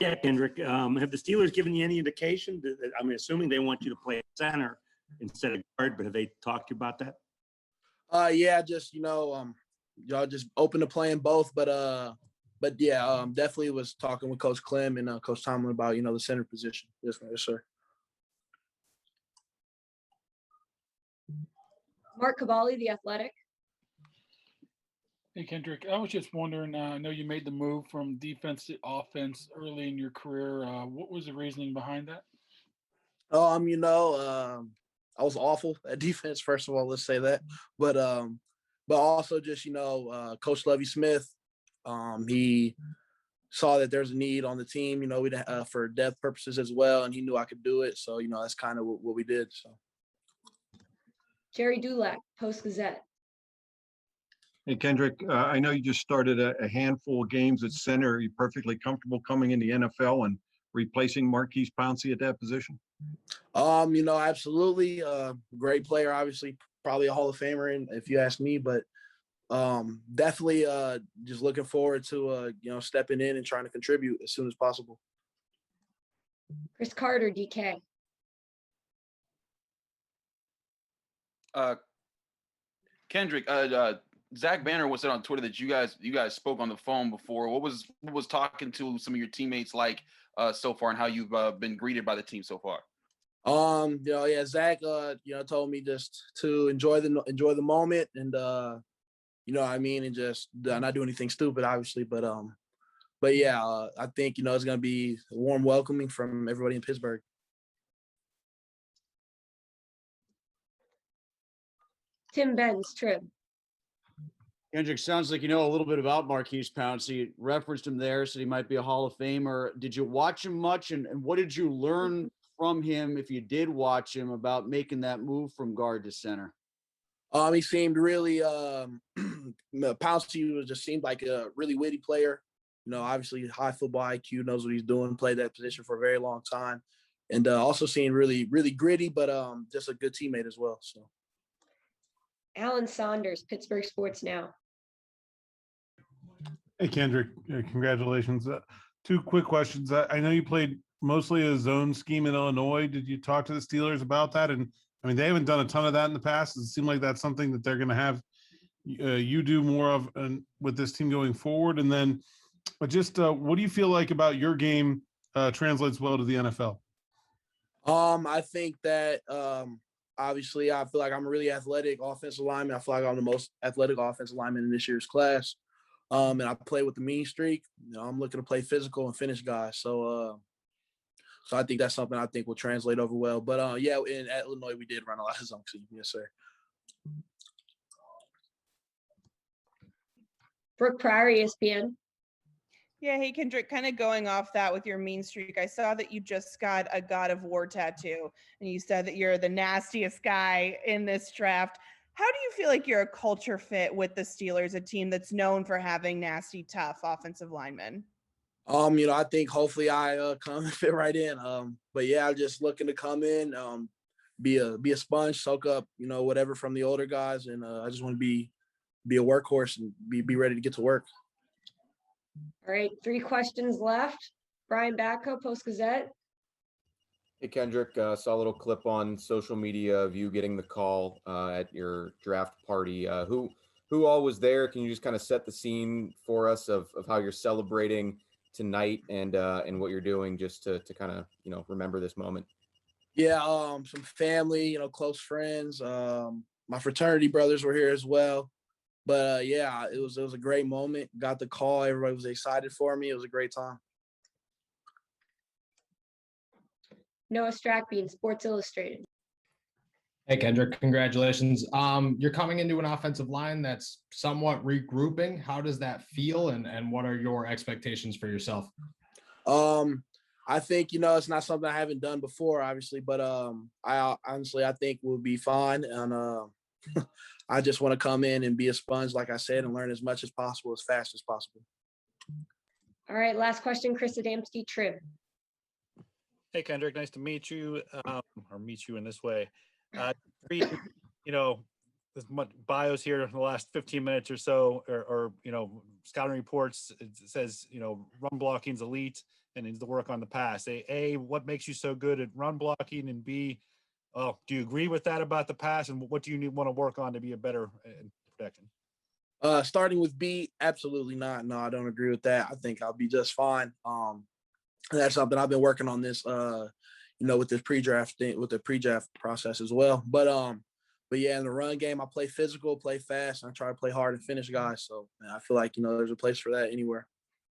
Yeah, Kendrick. Have the Steelers given you any indication? I'm assuming they want you to play center instead of guard, but have they talked to you about that? Yeah, just y'all just open to playing both, but yeah, definitely was talking with Coach Clem and Coach Tomlin about the center position. Yes, sir. Mark Cavalli, The Athletic. Hey, Kendrick, I was just wondering, I know you made the move from defense to offense early in your career. What was the reasoning behind that? I was awful at defense, first of all, let's say that. But also just, Coach Lovie Smith, he saw that there's a need on the team, for depth purposes as well, and he knew I could do it. So, that's kind of what we did. So. Jerry Dulac, Post-Gazette. Hey, Kendrick, I know you just started a handful of games at center. Are you perfectly comfortable coming in the NFL and replacing Marquise Pouncey at that position? Absolutely. Great player, obviously, probably a Hall of Famer, if you ask me, but definitely just looking forward to, stepping in and trying to contribute as soon as possible. Chris Carter, DK. Kendrick, Zach Banner was said on Twitter that you guys spoke on the phone before. What was talking to some of your teammates like so far, and how you've been greeted by the team so far? Zach, told me just to enjoy the moment, and and just not do anything stupid, obviously, but yeah, I think it's gonna be a warm welcoming from everybody in Pittsburgh. Tim Benz, Trib. Kendrick, sounds like you know a little bit about Marquise Pouncey. Referenced him there, said he might be a Hall of Famer. Did you watch him much, and what did you learn from him, if you did watch him, about making that move from guard to center? He seemed really Pouncey just seemed like a really witty player. Obviously high football IQ, knows what he's doing, played that position for a very long time, and also seemed really, really gritty, but just a good teammate as well. So. Alan Saunders, Pittsburgh Sports Now. Hey, Kendrick, congratulations. Two quick questions. I know you played mostly a zone scheme in Illinois. Did you talk to the Steelers about that? And I mean, they haven't done a ton of that in the past. Does it seem like that's something that they're going to have you do more of with this team going forward? And then, but just what do you feel like about your game translates well to the NFL? I think that obviously I feel like I'm a really athletic offensive lineman. I feel like I'm the most athletic offensive lineman in this year's class. And I play with the mean streak. I'm looking to play physical and finish guys. So I think that's something I think will translate over well. But at Illinois, we did run a lot of zone scheme. Yes, sir. Brooke Priory, ESPN. Yeah, hey, Kendrick, kind of going off that with your mean streak, I saw that you just got a God of War tattoo, and you said that you're the nastiest guy in this draft. How do you feel like you're a culture fit with the Steelers, a team that's known for having nasty, tough offensive linemen? I think hopefully I come and fit right in. But yeah, I'm just looking to come in, be a sponge, soak up, whatever from the older guys, and I just want to be a workhorse and be ready to get to work. All right, 3 questions left. Brian Batko, Post-Gazette. Hey, Kendrick, saw a little clip on social media of you getting the call at your draft party. Who all was there? Can you just kind of set the scene for us of how you're celebrating tonight and what you're doing just to kind of, remember this moment? Yeah, some family, close friends. My fraternity brothers were here as well. But yeah, it was a great moment. Got the call. Everybody was excited for me. It was a great time. Noah Strackbean, Sports Illustrated. Hey, Kendrick, congratulations. You're coming into an offensive line that's somewhat regrouping. How does that feel, and what are your expectations for yourself? I think, it's not something I haven't done before, obviously, but I think we'll be fine. And I just want to come in and be a sponge, like I said, and learn as much as possible, as fast as possible. All right, last question, Chris Adamski, Trib. Hey, Kendrick, nice to meet you, or meet you in this way. this much bios here in the last 15 minutes or so, or scouting reports. It says run blocking's elite and needs to work on the pass. A, what makes you so good at run blocking, and B, do you agree with that about the pass, and what do you want to work on to be a better in protection? Starting with B, absolutely not. No, I don't agree with that. I think I'll be just fine. That's something I've been working on this, with this pre-draft thing, with the pre-draft process as well. But yeah, in the run game, I play physical, play fast, and I try to play hard and finish guys. So man, I feel like there's a place for that anywhere.